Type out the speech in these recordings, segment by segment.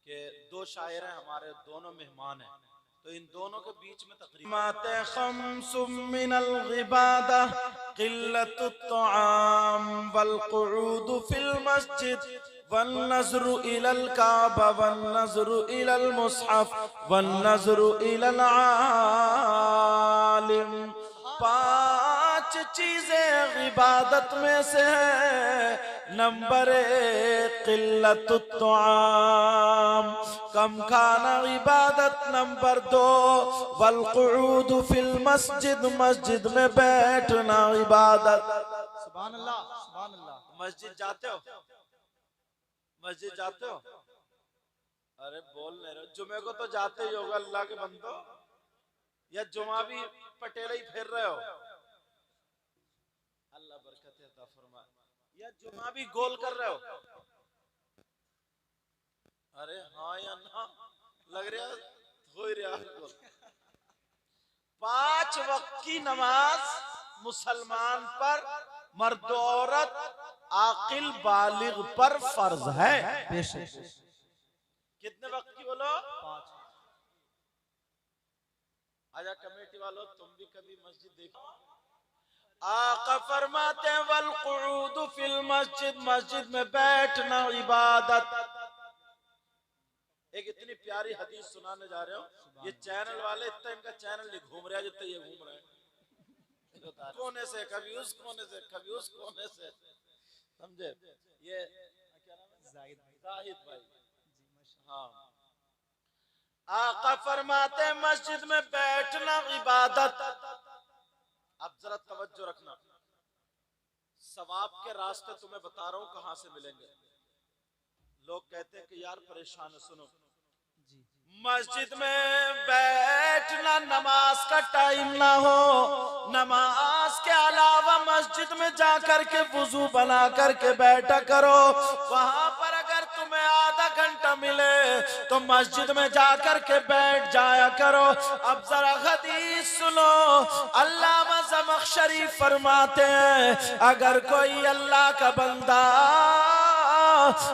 कि दो शायर हैं हमारे, दोनों मेहमान हैं, तो इन दोनों के बीच में तकरीबन खम्सुम मिनल गिबादा क़िल्लतुत तआम वल क़ुऊद फिल मस्जिद वन नज़्रु इलल काबा वन नज़्रु इलल मुस्हफ वन नज़्रु इलल आलिम। पांच चीजें इबादत में से है। नंबर एक क़िल्लतुत तआम, कम खाना इबादत। नंबर दो वल क़ुऊद फिल मस्जिद, मस्जिद में बैठना इबादत। सुभान अल्लाह, सुभान अल्लाह। मस्जिद जाते हो? मस्जिद जाते हो? अरे बोल नहीं रहे, जुमे को तो जाते ही होगा अल्लाह के बंदो, या जुमा भी पटेल ही फेर रहे हो? अल्लाह बरकत अता फरमाए। या जुमा भी गोल कर रहे हो? अरे हाँ या ना लग रहा हो रहा। पांच वक्त की नमाज मुसलमान पर, मर्द औरत आकिल बालिग पर फर्ज है। कितने वक्त की बोलो? 5। आजा कमेटी वालों, तुम भी कभी मस्जिद देखो। आका फरमाते हैं वल क़ुऊद फिल मस्जिद, मस्जिद में बैठना इबादत। एक इतनी प्यारी हदीस सुनाने जा रहे हो। ये चैनल वाले इतना इनका चैनल नहीं घूम रहा जितना ये घूम रहे हैं, कोने से कभी उस कोने से कभी उस कोने से, समझे? ये क्या नाम है? जाहिद भाई। हाँ, आका फरमाते हैं मस्जिद में बैठना इबादत। अब जरा तवज्जो रखना, सवाब के रास्ते तुम्हें बता रहा हूं कहां से मिलेंगे। लोग कहते हैं कि यार परेशान है, सुनो, मस्जिद में बैठना नमाज का टाइम ना हो, नमाज के अलावा मस्जिद में जाकर के वुजू बना करके बैठा करो। वहां पर अगर तुम्हें आधा घंटा मिले तो मस्जिद में जाकर के बैठ जाया करो। अब जरा हदीस सुनो, अल्लामा ज़मख़शरी फरमाते हैं अगर कोई अल्लाह का बंदा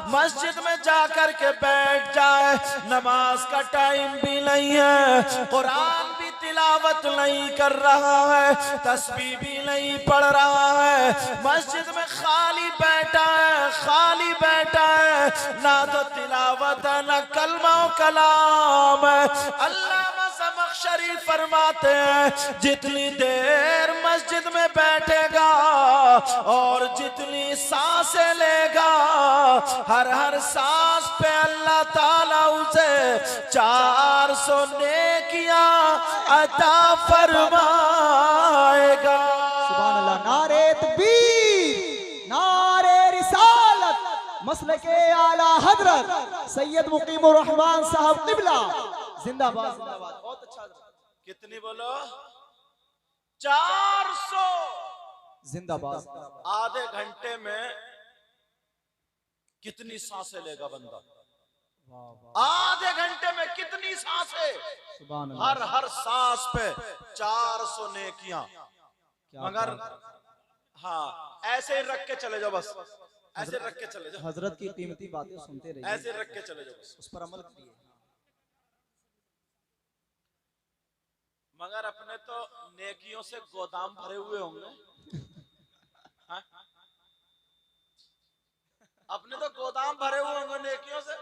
मस्जिद में जाकर के बैठ जाए, नमाज का टाइम भी नहीं है, कुरान भी तिलावत नहीं कर रहा है, तस्बीह भी नहीं पढ़ रहा है, मस्जिद में खाली बैठा है, खाली बैठा है, ना तो तिलावत है ना कलमा कलाम है। अल्लामा ज़मख़शरी फरमाते हैं जितनी देर मस्जिद में बैठेगा और जितनी सांसें लेगा, हर हर सांस पे अल्लाह ताला उसे 400 नेकियां अता फरमाएगा। सुभान अल्लाह। नारे तकबीर, नारे रिसालत, मसलके आला हजरत सैयद मुकीमुर रहमान साहब क़िबला जिंदाबाद, जिंदाबाद। बहुत अच्छा। कितनी बोलो? 400 जिंदाबाद। आधे घंटे में कितनी सांसें लेगा बंदा? आधे घंटे में कितनी सांसें? हर हर सांस पे 400 नेकियां। मगर हाँ, ऐसे ही रख के चले जाओ, बस ऐसे रख के चले जाओ। हजरत की कीमती बातें सुनते रहिए, ऐसे रख के चले जाओ, उस पर अमल करिए। मगर अपने तो नेकियों से गोदाम भरे हुए होंगे। हाँ? अपने तो गोदाम भरे हुए होंगे नेकियों से।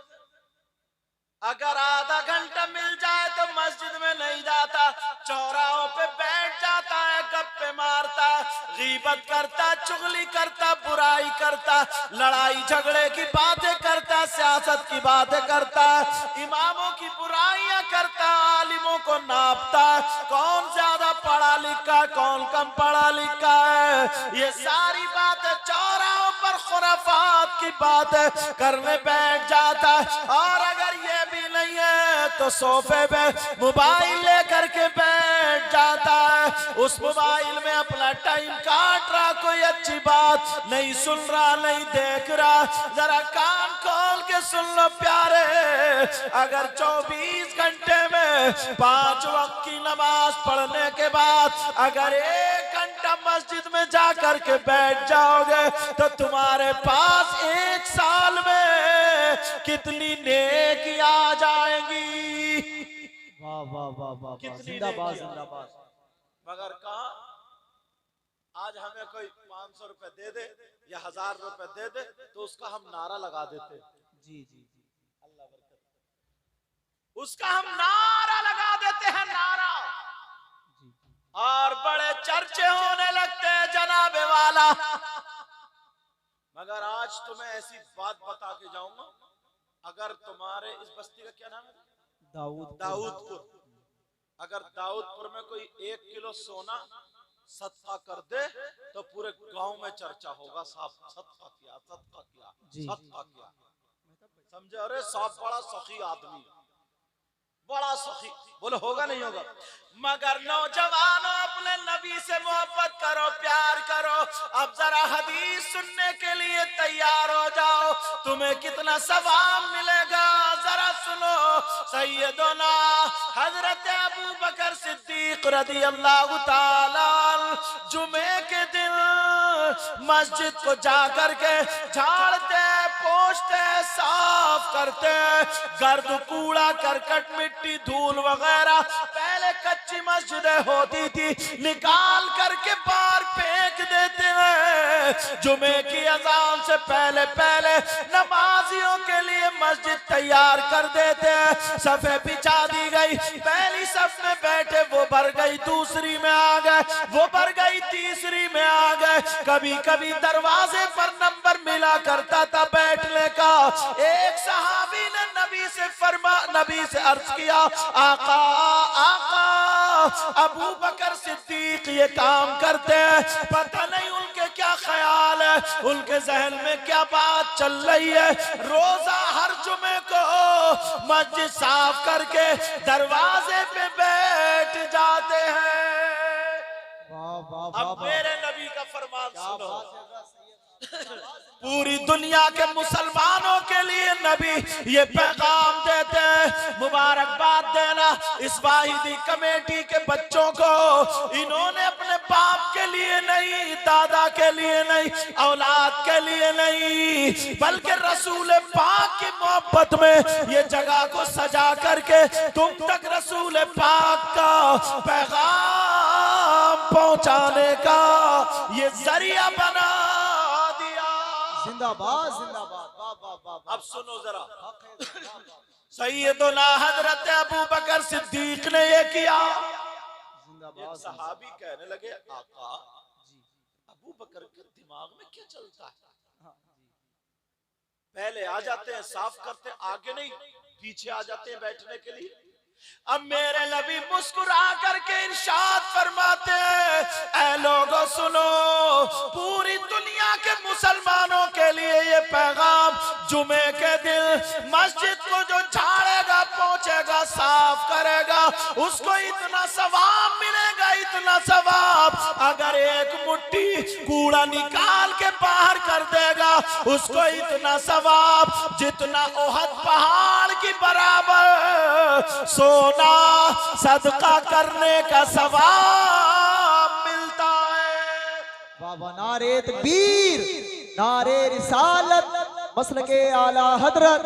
अगर आधा घंटा मिल जाए तो मस्जिद में नहीं जाता, चौराहों पे बैठ जाता है, गप्पे मारता, गीबत करता, चुगली करता, बुराई करता, लड़ाई झगड़े की बातें करता, सियासत की बातें करता, इमामों की बुराइयां करता, आलिमों को नापता, कौन ज्यादा पढ़ा लिखा कौन कम पढ़ा लिखा है, ये सारी बातें चौराहों पर खुराफात की बातें करने बैठ जाता है। और अगर ये भी नहीं है तो सोफे पे मोबाइल लेकर के बैठ जाता है, उस मोबाइल में अपना टाइम काट रहा, कोई अच्छी बात नहीं सुन रहा, नहीं देख रहा। जरा कान खोल के सुन लो प्यारे, अगर 24 घंटे में 5 वक्त की नमाज पढ़ने के बाद अगर 1 घंटा मस्जिद में जाकर के बैठ जाओगे तो तुम्हारे पास 1 साल में कितनी नेकी आ जाएंगी। वाह वाह वाह वाह वाह, कितनी जिंदाबाद नेकी आ- जिंदाबाद। मगर कहा आज हमें कोई 500 रुपए दे दे या 1000 रुपए दे दे तो उसका हम नारा लगा देते। जी जी जी। अल्लाह बरकत। उसका हम नारा लगा देते हैं, नारा, जी जी। और बड़े चर्चे होने लगते हैं जनाबे वाला। मगर आज तुम्हें ऐसी बात बता के जाऊंगा, अगर तुम्हारे इस बस्ती का क्या नाम है? दाऊदपुर। अगर दाऊदपुर में कोई 1 किलो सोना सदका कर दे तो पूरे गांव में चर्चा होगा, साहब सदका किया, सदका किया, जी। सदका किया। समझे? अरे साहब बड़ा सखी आदमी, बड़ा सखी। बोले होगा नहीं होगा? मगर नौजवानों, अपने नबी से मोहब्बत करो, प्यार करो। अब जरा हदीस सुनने के लिए तैयार हो जाओ, तुम्हें कितना सवाब मिलेगा जरा सुनो। सैयदना हजरत अबू बकर सिद्दीक रज़ी अल्लाह ताला जुमे के दिन मस्जिद को जाकर के झाड़ते, पोंछते, साफ करते, गर्द कूड़ा करकट मिट्टी धूल वगैरह, पहले कच्ची मस्जिदें होती थी, निकाल करके बाहर फेंक देते हैं। जुमे की अजान से पहले पहले नमाजियों के लिए मस्जिद तैयार कर देते हैं। सफे बिछा दी गई, पहली सफ में बैठे वो भर गई, दूसरी में आ गए वो भर गई, तीसरी में आ गए। कभी कभी दरवाजे पर नंबर मिला करता था बैठने का। एक सहाबी ने नबी से अर्ज किया, आका आका, अबू बकर सिद्दीक ये काम करते हैं, पता नहीं उनके क्या ख्याल है, उनके जहन में क्या बात चल रही है। रोजा हर जुमे को मस्जिद साफ करके दरवाजे पे बैठ जाते हैं। वाह वाह वाह अब वाह। मेरे नबी का फरमान क्या सुनो। बात है सैयद। पूरी दुनिया के मुसलमानों के लिए नबी ये पैगाम देते हैं, मुबारकबाद देना इस वाहिदी कमेटी के बच्चों को। इन्होंने अपने बाप के लिए नहीं, दादा के लिए नहीं, औलाद के लिए नहीं, बल्कि रसूल पाक की मोहब्बत में ये जगह को सजा करके तुम तक रसूल पाक का पैगाम पहुंचाने का ये जरिया बना दिया। जिंदाबाद जिंदाबाद। वाह वाह वाह वाह। अब सुनो जरा, हक है, वाह, वाह। सैयदना हजरत अबू बकर सिद्दीक ने ये किया। जिंदाबाद एक सहाबी कहने लगे, आका जी। अबू बकर के दिमाग में क्या चलता है? हाँ, जी। पहले आ जाते हैं साफ करते, आगे नहीं पीछे आ जाते हैं बैठने के लिए। अब मेरे नबी मुस्कुरा करके इरशाद फरमाते हैं, ऐ लोगों सुनो, पूरी दुनिया के मुसलमानों के लिए ये पैगाम, जुमे के दिन मस्जिद को जो झाड़ेगा, पोंछेगा, साफ करेगा, उसको इतना सवाब मिलेगा, इतना सवाब। अगर एक मुट्ठी कूड़ा निकाल के बाहर कर देगा, उसको इतना सवाब जितना ओहद पहाड़ की बराबर सोना सदका करने का सवाब मिलता है। वाह वाह। नारे तकबीर, नारे रिसालत, मसलके आला हजरत।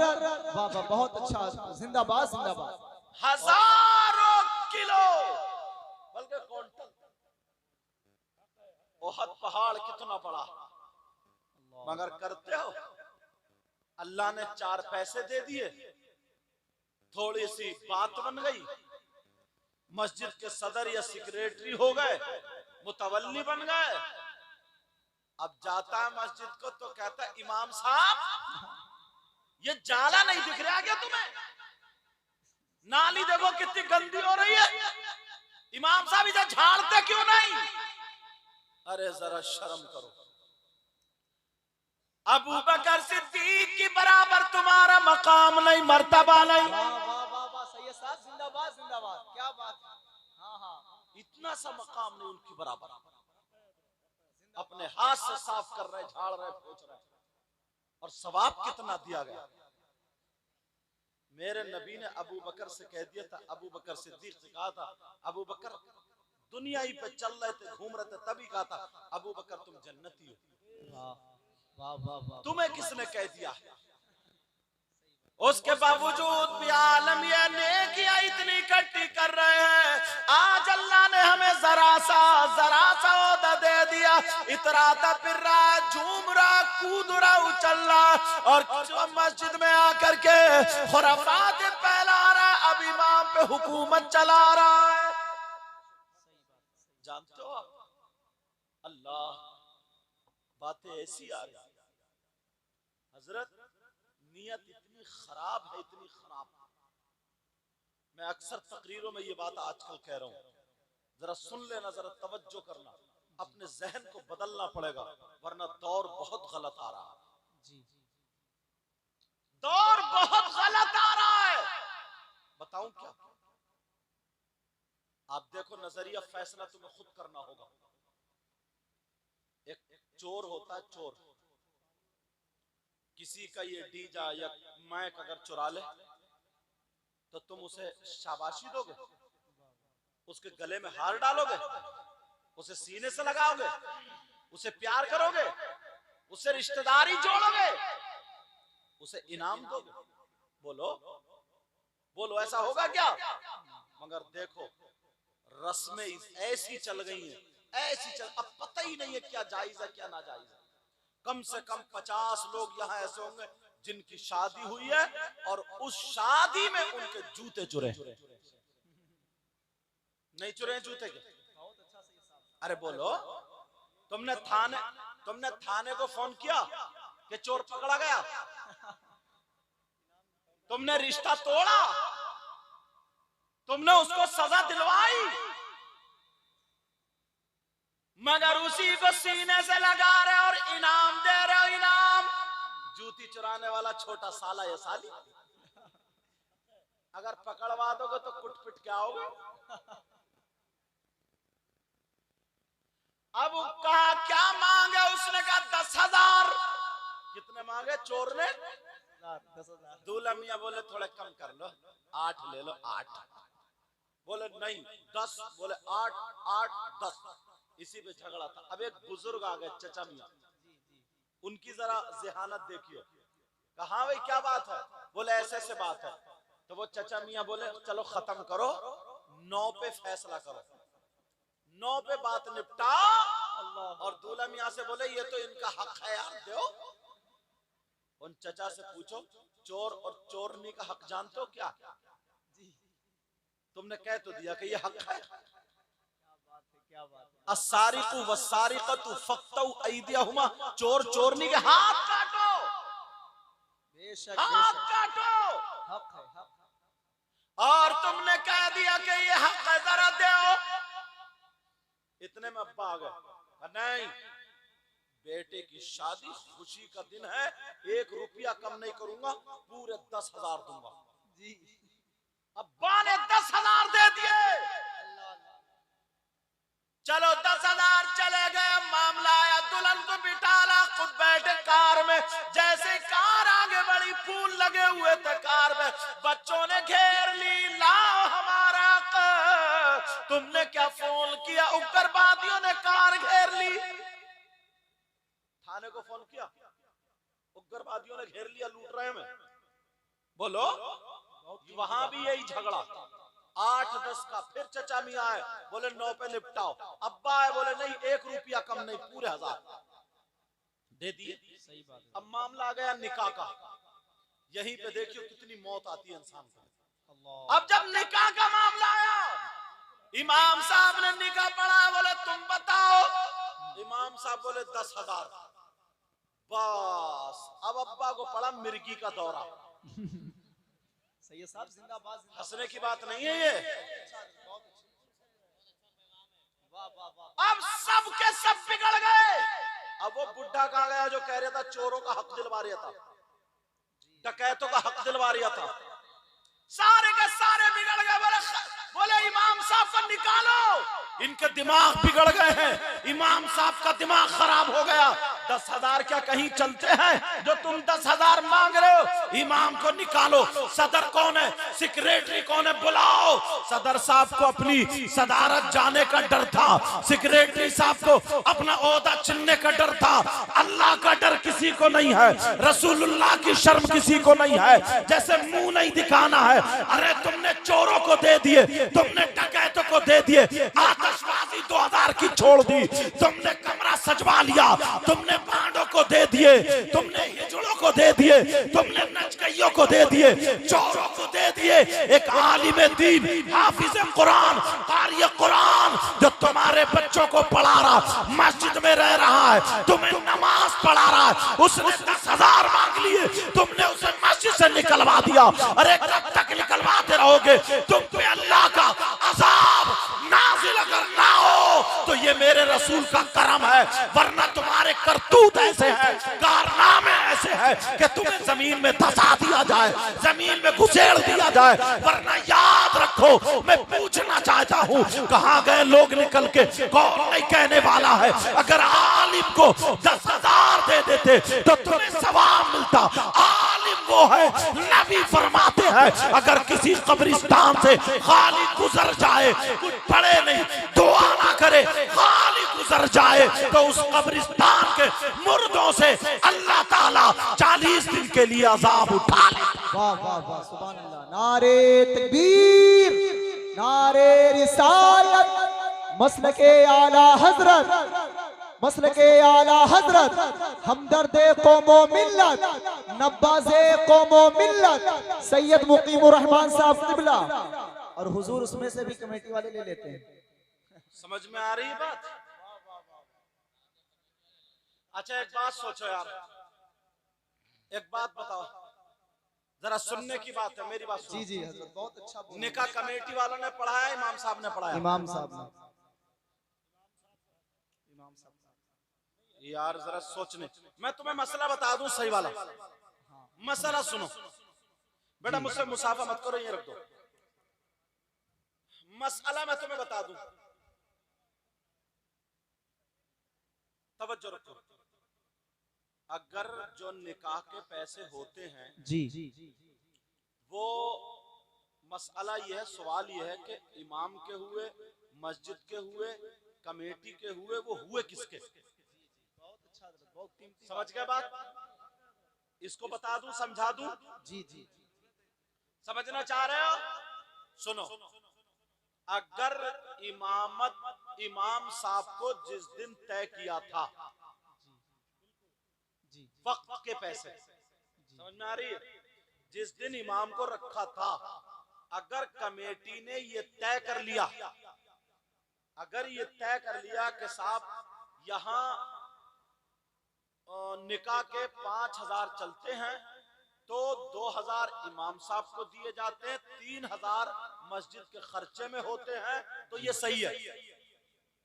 वाह वाह, बहुत अच्छा। जिंदाबाद जिंदाबाद। हजारों किलो बल्कि क्विंटल ओहद पहाड़ कितना बड़ा, मगर करते हो। अल्लाह ने 4 पैसे दे दिए, थोड़ी सी बात बन गई, मस्जिद के सदर या सेक्रेटरी हो गए, मुतवल्ली बन गए। अब जाता है मस्जिद को तो कहता है, इमाम साहब ये जाला नहीं दिख रहा क्या तुम्हें? नाली देखो कितनी गंदी हो रही है, इमाम साहब इधर झाड़ते क्यों नहीं? अरे जरा शर्म करो। अबू बकर सिद्दीक की बराबर तुम्हारा मकाम नहीं, मर्तबा नहीं। वाह वाह वाह वाह। सैयद साहब जिंदाबाद जिंदाबाद। क्या बात है। हाँ हाँ। इतना सा मकाम नहीं उनकी बराबर। अपने हाथ से साफ कर रहे, झाड़ रहे, पोंछ रहे, और सवाब कितना दिया गया। मेरे नबी ने अबू बकर से कह दिया था, अबू बकर सिद्दीक से कहा था, अबू बकर दुनिया ही पे चल रहे थे, घूम रहे थे, तभी कहा था, अबू बकर तुम जन्नती हो। वाह वाह वाह वाह। तुम्हें किसने कह दिया? उसके बावजूद भी आलम ये नेकियां इतनी इकट्ठी कर रहे हैं। आज अल्लाह ने हमें जरा सा ओहदा दे दिया, इतराता फिर रहा, झूम रहा, कूद रहा, उछल रहा, और मस्जिद में आकर के खुराफात फैला रहा, अब इमाम पे हुकूमत चला रहा है। जानते हो आप, अल्लाह बातें ऐसी आ रही, हजरत नियत इतनी खराब है, इतनी खराब। मैं अक्सर तकरीरों में ये बात आजकल कह रहा हूं, जरा सुन लेना, जरा तवज्जो करना, अपने जहन को बदलना पड़ेगा, वरना दौर बहुत गलत आ रहा है। दौर बहुत गलत आ रहा है। बताऊं क्या? आप देखो, नजरिया फैसला तुम्हें खुद करना होगा। एक चोर होता है, चोर, किसी का ये डीजा या माइक अगर चुरा ले तो तुम उसे शाबाशी दोगे, उसके गले में हार डालोगे, उसे सीने से लगाओगे, उसे प्यार करोगे, उससे रिश्तेदारी जोड़ोगे, उसे इनाम दोगे? बोलो बोलो, ऐसा होगा क्या? मगर देखो, रस्में ऐसी चल गई हैं, ऐसी चल, अब पता ही नहीं है क्या जायज है क्या नाजायज है। कम से कम 50 लोग यहाँ ऐसे होंगे जिनकी शादी हुई है और उस शादी में उनके जूते चुरे। नहीं चुरे जूते के? अरे बोलो, तुमने थाने को फोन किया कि चोर पकड़ा गया? तुमने रिश्ता तोड़ा? तुमने उसको सजा दिलवाई? मगर उसी को सीने से लगा रहे और इनाम दे रहे हो, इनाम। जूती चुराने वाला छोटा साला या साली, अगर पकड़वा दोगे तो कुट पिट के आओगे। अब कहा क्या मांगे? उसने कहा 10,000। कितने मांगे चोर ने? 10,000। दूल्हा मियां बोले थोड़े कम कर लो, 8 ले लो, 8। बोले नहीं 10, बोले 8, 8, 10। इसी पे झगड़ा था। अब एक बुजुर्ग आ गए, चचा मियां, उनकी जरा ज़हानत देखिए। कहा भाई क्या बात है? बोले ऐसे ऐसे बात है। तो वो चचा मियां बोले चलो खत्म करो, 9 पे फैसला करो, 9 पे बात निपटाओ। और दूल्हा मियां से बोले ये तो इनका हक है यार, दो। उन चचा से पूछो, चोर और चोरनी का हक जानते हो क्या? तुमने कह तो दिया कि ये हक है। अस्सारिकु वस्सारिकतु फक्तउ ऐदियहुमा, चोर चोरनी के हाथ काटो, बेशक हाथ काटो। हक है, हक। और तुमने कह दिया कि ये हक है, जरा दो। इतने में अब्बा आ गए, नहीं बेटे की शादी खुशी का दिन है, 1 रुपया कम नहीं करूंगा, पूरे 10,000 दूंगा। जी। अब्बा ने 10,000 दे दिए। चलो 10,000 चले गए, मामला आया, दुल्हन को बिठाला, खुद बैठे कार में। जैसे कार आगे बढ़ी, फूल लगे हुए थे कार में, बच्चों ने घेर ली, लाओ हमारा हक। तुमने क्या फोन किया? उग्रवादियों ने कार घेर ली। थाने को फोन किया, उग्रवादियों ने घेर लिया, लूट रहे हैं। बोलो, वहां भी यही झगड़ा, 8-10 का। फिर चचा मियां आए, बोले 9 पे निपटाओ। अब्बा आए, बोले नहीं 1 रुपया कम नहीं, पूरे 1000 दे दिए। सही बात है। अब मामला आ गया निकाह का। यहीं पे देखियो कितनी मौत आती है इंसान को। अब जब निकाह का मामला आया, इमाम साहब ने निकाह पढ़ा, बोले तुम बताओ। इमाम साहब बोले 10,000। बस अब अब्बा को पड़ा मिर्गी का दौरा। सही साहब, जिंदाबाद। हंसने की बात नहीं है ये। वाह वाह वाह। अब सब के सब बिगड़ गए। अब वो बुढ़ा कहा गया जो कह रहा था चोरों का हक दिलवा रहा था, डकैतों का हक दिलवा रहा था, सारे के सारे बिगड़ गए। बोले इमाम साहब को निकालो, इनके दिमाग बिगड़ गए हैं, इमाम साहब का दिमाग खराब हो गया। 10,000 क्या कहीं चलते हैं जो तुम 10,000 मांग रहे हो? इमाम को निकालो। सदर कौन है, सेक्रेटरी कौन है, बुलाओ। सदर साहब को अपनी सदारत जाने का डर था, सेक्रेटरी साहब को अपना ओहदा चुनने का डर था। अल्लाह का डर किसी को नहीं है, रसूलुल्लाह की शर्म किसी को नहीं है। जैसे मुंह नहीं दिखाना है, अरे तुमने चोरों को दे दिए, तुमने डकैतों को दे दिए, आतिशबाजी 2000 की छोड़ दी, तुमने कमरा सजवा लिया, तुमने बांडों को दे दिए, तुमने हिजड़ों को दे दिए, तुमने नचकइयों को दे दिए, चोरों को दे दिए। एक आलिम दीन, हाफिज कुरान, कारी कुरान जो तुम्हारे बच्चों को पढ़ा रहा, मस्जिद में रह रहा है, तुम्हें नमाज पढ़ा रहा है, उसने 10,000 मांग लिए, तुमने उसे मस्जिद से निकलवा दिया। अरे कब तक निकलवाते रहोगे? तुम पे अल्लाह का अज़ाब नाज़िल अगर ना हो तो ये मेरे रसूल का करम है, वरना तुम्हारे करतूत ऐसे हैं, कारनामे ऐसे हैं कि तुम्हें जमीन में धसा दिया जाए, जमीन में घुसेड़ दिया जाए। वरना याद रखो, मैं पूछना चाहता हूँ, कहाँ गए लोग निकल के? कौन नहीं कहने वाला है? अगर आलिम को 10,000 दे देते तो तुम्हें सवाब मिलता। आलिम वो है, नबी फरमाते हैं, अगर किसी कब्रिस्तान से खाली गुजर जाए, कुछ पढ़े नहीं, दुआ ना करे, खाली गुजर जाए, तो उस कब्रिस्तान के मुर्दों से अल्लाह ताला 40 दिन के लिए अजाब उठा ले। वाह वाह वाह, सुभान अल्लाह। नारे तकबीर, नारे रिसालत, मसलके आला हजरत, मसलके आला हजरत, हमदर्दे कौमो मिल्लत, नब्बाज़े कौमो मिल्लत, सैयद मुकीमुर रहमान साहब क़िबला। और हुजूर उसमें से भी कमेटी वाले ले लेते हैं। समझ में आ रही है बात? अच्छा एक बात सोचो यार, एक बात बताओ, जरा सुनने की बात है, मेरी बात सुनो। जी जी हजरत, बहुत अच्छा बोला। निकाह कमेटी वालों ने पढ़ाया, इमाम साहब ने पढ़ाया? इमाम साहब ने। यार जरा सोचने, मैं तुम्हें मसला बता दूं सही वाला। मसला सुनो बेटा, मुझसे मुसाफा मत करो, ये रख दो। मसला मैं तुम्हें बता दूं, तवज्जो रखो। अगर जो निकाह के पैसे होते हैं जी, वो मसला ये है, सवाल ये है कि इमाम के हुए, मस्जिद के हुए, कमेटी के हुए, वो हुए किसके? समझ गए बात? इसको बता दूं, समझा दूं? जी जी, समझना चाह रहे हो? सुनो, अगर इमाम साहब को जिस दिन तय किया था वक्त के पैसे, समझ में आ रही है? जिस दिन इमाम को रखा था, अगर कमेटी ने ये तय कर लिया, अगर ये तय कर लिया कि साहब यहाँ निकाह के 5,000 चलते हैं, तो 2,000 इमाम साहब को दिए जाते हैं, 3,000 मस्जिद के खर्चे में होते हैं, तो ये सही है।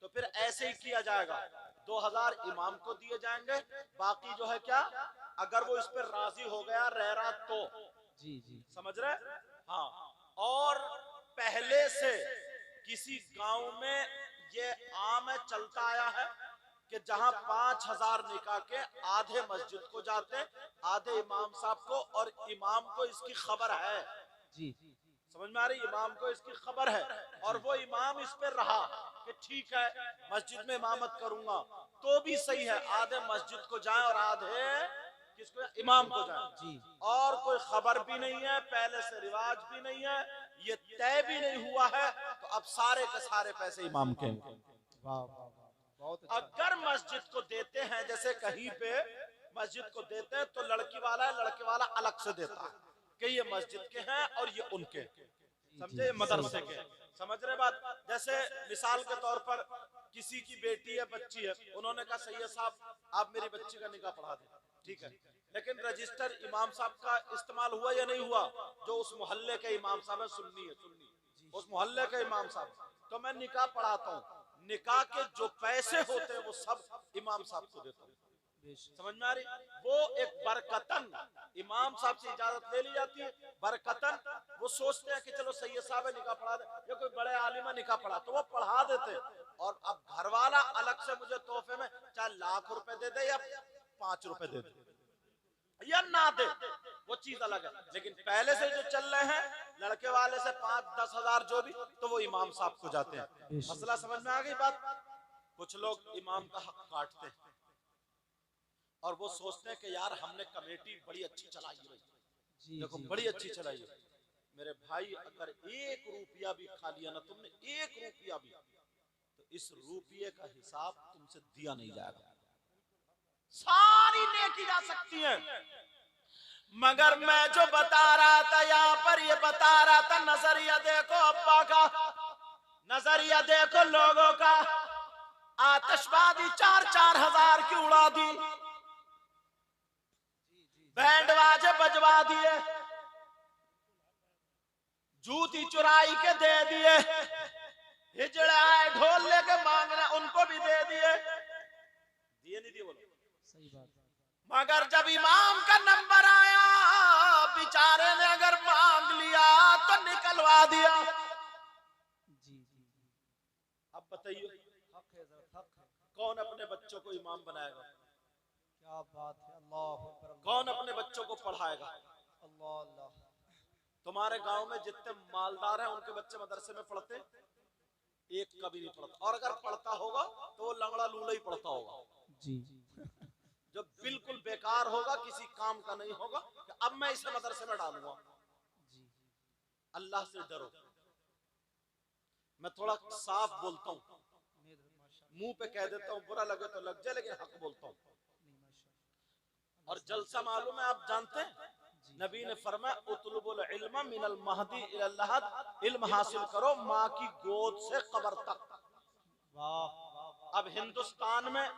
तो फिर ऐसे ही किया जाएगा, 2,000 इमाम को दिए जाएंगे, बाकी जो है क्या, अगर वो इस पर राजी हो गया रह रहा तो। जी जी, समझ रहे? हाँ। और पहले से किसी गांव में ये आम है, चलता आया है कि जहां 5,000 निकाह के आधे मस्जिद को जाते, आधे इमाम साहब को, और इमाम को इसकी खबर है। जी, समझ में आ रही? इमाम को इसकी खबर है, और वो इमाम इस पे रहा कि ठीक है मस्जिद में इमामत करूंगा, तो भी सही है, आधे मस्जिद को जाए और आधे किसको, इमाम को जाए। जी, और कोई खबर भी नहीं है, पहले से रिवाज भी नहीं है, ये तय भी नहीं हुआ है, तो अब सारे के सारे पैसे इमाम के। वाह वाह वाह, बहुत अच्छा। अगर मस्जिद को देते हैं, जैसे कहीं पे मस्जिद को देते हैं तो लड़की वाला है, लड़के वाला अलग से देता है कि ये मस्जिद के हैं और ये उनके, समझे, ये मदरसे के। समझ रहे बात? जैसे मिसाल के तौर पर किसी की बेटी है, बच्ची है, उन्होंने कहा सैयद साहब आप मेरी बच्ची का निकाह पढ़ा दें, ठीक है, लेकिन रजिस्टर इमाम साहब का इस्तेमाल हुआ या नहीं हुआ? जो उस मोहल्ले के इमाम साहब है, सुन्नी है, सुन्नी, उस मोहल्ले के इमाम साहब, तो मैं निकाह पढ़ाता हूँ, निकाह के जो पैसे होते हैं वो सब इमाम साहब को देता हूँ। समझ में आ रही? वो एक बरकतन इमाम साहब से इजाजत ले ली जाती है, बरकतन वो सोचते हैं कि चलो सैयद साहब निकाह पढ़ा दे, या कोई बड़े आलिमा निकाह पढ़ा तो वो पढ़ा देते। और अब घर वाला अलग से मुझे तोहफे में चाहे लाख रुपए दे दे या 5 रुपए दे दे या ना दे, वो चीज अलग है। लेकिन पहले से जो चल रहे हैं लड़के वाले से 5-10 हजार जो भी, तो वो इमाम साहब को जाते हैं। मसला समझ में आ गई बात? कुछ लोग इमाम का हक काटते हैं और वो सोचते हैं कि यार हमने कमेटी बड़ी अच्छी चलाई है, देखो बड़ी अच्छी चलाई है। मेरे भाई अगर 1 रुपया भी खा लिया ना तुमने, 1 रुपया भी, तो इस रुपये का हिसाब तुमसे दिया नहीं जाएगा। सारी नेकी जा सकती है, मगर मैं जो बता रहा था यहाँ पर, ये बता रहा था नजरिया देखो अब्बा का, नजरिया देखो लोगों का। आतिशबाजी 4-4 हजार की उड़ा दी, बैंड बाजे बजवा दिए, जूती चुराई के दे दिए, हिजड़ा आए ढोल लेके मांगना उनको भी दे दिए, दिए नहीं दिए बोलो? सही बात। मगर जब इमाम का नंबर आया, बेचारे ने अगर मांग लिया तो निकलवा दिया। अब बताइए कौन अपने बच्चों को इमाम बनाएगा? क्या बात है, अल्लाह। कौन अपने बच्चों को पढ़ाएगा? अल्लाह अल्लाह। तुम्हारे गांव में जितने मालदार हैं उनके बच्चे मदरसे में पढ़ते? एक कभी नहीं पढ़ता, और अगर पढ़ता होगा तो वो लंगड़ा लूला ही पढ़ता होगा जी। जो बिल्कुल बेकार होगा, किसी काम का नहीं होगा कि अब मैं इसे मदरसे में डालूंगा। अल्लाह से डरो। मैं थोड़ा साफ बोलता हूँ, मुंह पे कह देता हूँ, बुरा लगे तो लग जाए, लेकिन हक बोलता हूँ। और जलसा मालूम है, आप जानते हैं नबी ने फरमाया उतलुबुल इल्म मिनल महदी इलल लहद, इल्म हासिल करो माँ की गोद से कब्र तक। अब हिंदुस्तान में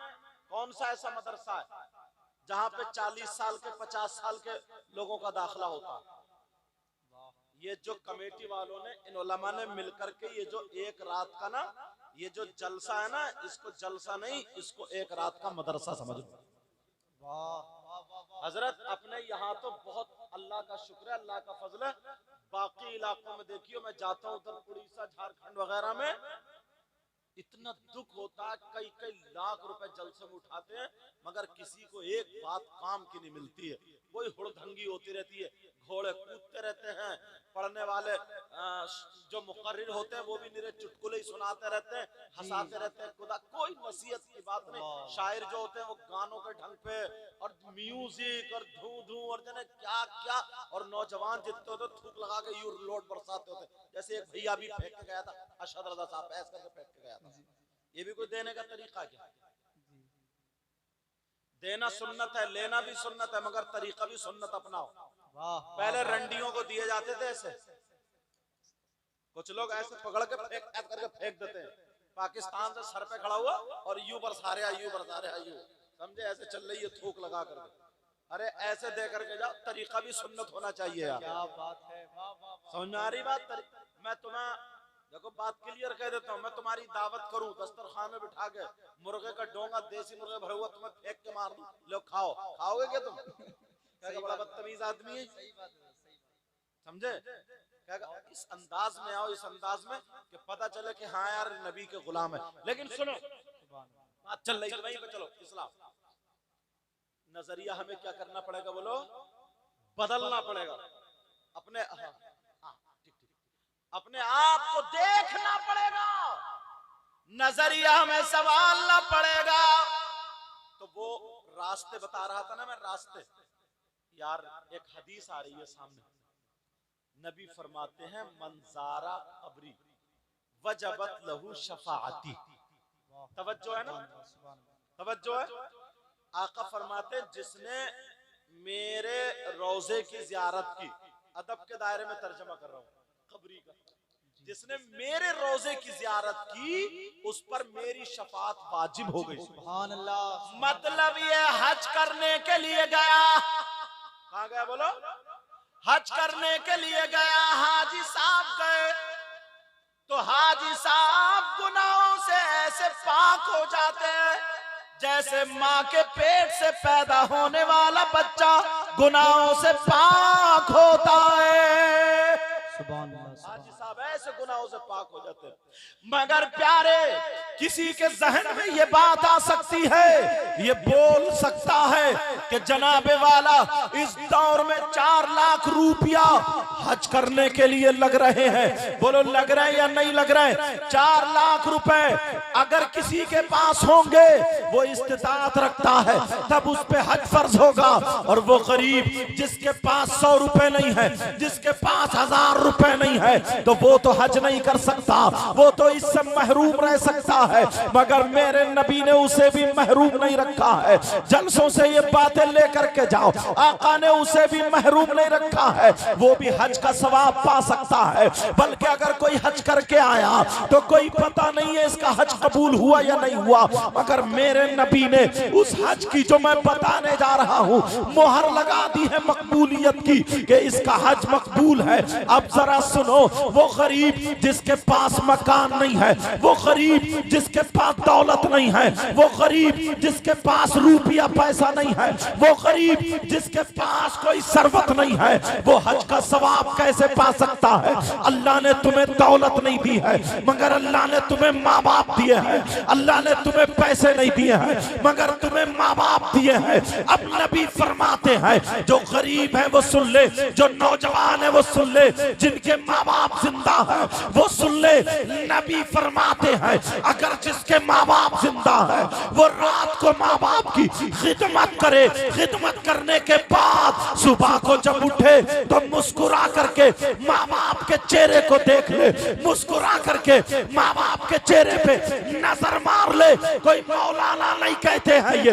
कौन सा ऐसा मदरसा है जहाँ पे 40 साल के 50 साल के लोगों का दाखिला होता है? ये जो कमेटी वालों ने, इन उलमा ने मिलकर के ये जो एक रात का ना, ये जो जलसा है ना, इसको जलसा नहीं, इसको एक रात का मदरसा समझ लो। हजरत अपने यहाँ तो बहुत अल्लाह का शुक्र है, अल्लाह का फजल है। बाकी इलाकों में देखियो, मैं जाता हूँ उधर उड़ीसा झारखंड वगैरह में, इतना दुख होता है, कई लाख रुपए जलसे में उठाते हैं, मगर किसी को एक बात काम की नहीं मिलती है। वही हुड़दंगी होती रहती है, घोड़े कूदते रहते हैं, पढ़ने वाले जो मुकर्रिर होते हैं वो भी निरे चुटकुले ही सुनाते रहते हैं, हंसाते रहते हैं, खुदा कोई नसीहत की बात नहीं। शायर जो होते हैं वो गानों के ढंग पे और म्यूजिक और धू धू और जने क्या क्या, और नौजवान जितने होते थूक लगा के यूं लोट बरसाते होते। जैसे एक भैया भी फेंक के गया था, अरशद रजा साहब ऐसे करके फेंक के गया था। ये भी कोई देने का तरीका क्या? देना सुन्नत है, लेना भी सुन्नत है, मगर तरीका भी सुन्नत अपनाओ। पहले रंडियों को दिए जाते थे ऐसे, कुछ लोग ऐसे पकड़ के फेंक देते हैं। पाकिस्तान से सर पे खड़ा हुआ और यूं बरसा रहा, यूं बरसा रहा, यूं समझे ऐसे चल रही है, थूक लगा कर। अरे ऐसे दे करके जाओ, तरीका भी सुन्नत होना चाहिए यार। क्या बात है, समझ में आ रही बात? मैं तुम्हें देखो बात क्लियर कह देता हूँ, मैं तुम्हारी दावत करूं, दस्तरखान में बिठा के मुर्गे का डोंगा, देसी मुर्गे भरा हुआ तुम्हें फेंक के मार दूं, लो खाओ, खाओगे क्या तुम? क्या बड़ा बदतमीज आदमी है, समझे? इस अंदाज में आओ, इस अंदाज में कि पता चले कि हाँ यार नबी के गुलाम है। लेकिन सुनो, बात चल रही है वहीं पे, चलो इस्लाम नजरिया हमें क्या करना पड़ेगा बोलो? बदलना पड़ेगा। अपने आप को देखना पड़ेगा, नजरिया हमें संभालना पड़ेगा। तो वो रास्ते बता रहा था ना मैं, रास्ते यार, एक हदीस आ रही है सामने, नबी फरमाते हैं मंजारा कब्री वजबत लहू शफाअती। तवज्जो है ना, तवज्जो है। आका फरमाते जिसने मेरे रोजे की जियारत की, अदब के दायरे में तर्जमा कर रहा हूँ कब्री का, जिसने मेरे रोजे की जियारत की उस पर मेरी शफाअत वाजिब हो गई। सुभान अल्लाह। मतलब ये हज करने के लिए गया, कहाँ गया बोलो? हज करने के लिए गया, हाजी साहब गए तो हाजी साहब गुनाहों से ऐसे पाक हो जाते हैं जैसे माँ के पेट से पैदा होने वाला बच्चा गुनाहों से पाक होता है, सुभान अल्लाह, हाजी साहब ऐसे गुनाहों से पाक हो जाते हैं। मगर प्यारे, किसी के जहन में ये बात आ सकती है, ये बोल सकता है कि जनाबे वाला इस दौर में 4 लाख रुपया हज करने के लिए लग रहे हैं। बोलो लग रहे हैं या नहीं लग रहे हैं? 4 लाख रुपए अगर किसी के पास होंगे, वो इस्तिताअत रखता है, तब उस पे हज फर्ज होगा। और वो गरीब जिसके पास 100 रुपए नहीं है, जिसके पास 1000 रुपए नहीं है, तो वो तो हज नहीं कर सकता, वो तो इससे महरूम रह सकता है। मगर मेरे नबी ने उसे भी महरूम नहीं रखा है। जलसों से ये बातें लेकर के जाओ, आका ने उसे भी महरूम नहीं रखा है, वो भी हज का सवाब पा सकता है। बल्कि अगर कोई हज करके आया तो कोई पता नहीं है इसका हज कबूल हुआ या नहीं हुआ, मगर मेरे नबी ने उस हज की जो मैं बताने जा रहा हूँ मोहर लगा दी है मकबूलियत की कि इसका हज मकबूल है। अब जरा सुनो, वो गरीब जिसके पास मकान नहीं है, वो गरीब जिसके पास दौलत नहीं है, वो गरीब जिसके पास रुपया पैसा नहीं है, वो गरीब जिसके पास कोई सरवत नहीं है, वो हज का सवाब कैसे पा सकता है? अल्लाह ने तुम्हें दौलत नहीं दी है, मगर अल्लाह ने तुम्हें माँ बाप दिए हैं। अल्लाह ने तुम्हें पैसे नहीं दिए हैं, मगर तुम्हें माँ बाप दिए हैं। अब नबी फरमाते हैं जो गरीब है वो सुन ले, जो नौजवान है वो सुन ले, जिनके माँ बाप जिंदा है वो सुन ले। नबी फरमाते हैं अगर जिसके माँ बाप जिंदा है वो रात को माँ बाप की खिदमत करे, खिदमत करने के बाद सुबह को जब उठे तो मुस्कुरा करके माँ बाप के चेहरे को देख ले, मुस्कुरा करके माँ बाप के चेहरे पे नजर मार ले। कोई मौलाना नहीं कहते हैं, ये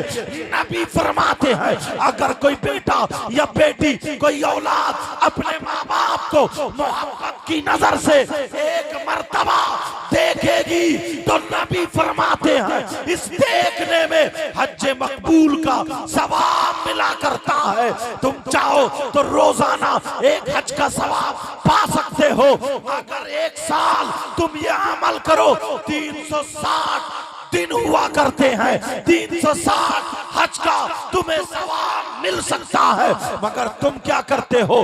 नबी फरमाते हैं अगर कोई बेटा या बेटी, कोई औलाद अपने माँ बाप को मोहब्बत की नजर से एक मर्तबा देखेगी तो नबी फरमाते हैं इस देखने में हज मकबूल का सवाब मिला करता है। तुम चाहो तो रोजाना एक हज का सवाब पा सकते हो। अगर एक साल तुम ये अमल करो, 360 दिन हुआ करते हैं, 360 हज का तुम्हें सवाब मिल सकता है। मगर तुम क्या करते हो?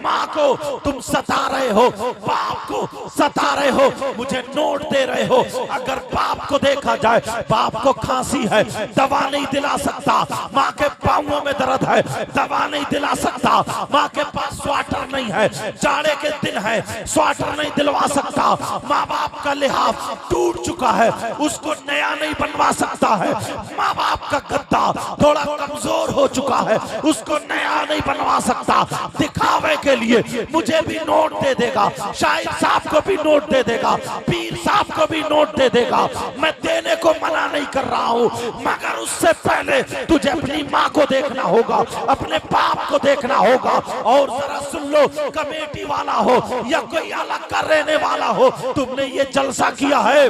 माँ को तुम सता रहे हो, बाप को सता रहे हो, मुझे नोट दे रहे हो। अगर बाप को देखा जाए, बाप को खांसी है, दवा नहीं दिला सकता, माँ के पाँवों में दर्द है, दवा नहीं दिला सकता, माँ के पास स्वेटर नहीं है, जाड़े के दिन है, स्वेटर नहीं दिलवा सकता, माँ बाप का लिहाफ टूट चुका है, उसको नया नहीं बनवा सकता है, माँ बाप का गद्दा थोड़ा कमजोर हो चुका है, उसको नया नहीं बनवा सकता। दिखावे के लिए मुझे भी नोट दे देगा, शाहिद साहब को भी नोट दे देगा, पीर साहब को भी नोट दे देगा। मैं देने को मना नहीं कर रहा हूँ, मगर उससे पहले तुझे अपनी माँ को देखना होगा, अपने बाप को देखना होगा। और जरा सुन लो, कमेटी वाला हो या कोई अलग का रहने वाला हो, तुमने ये जलसा किया है,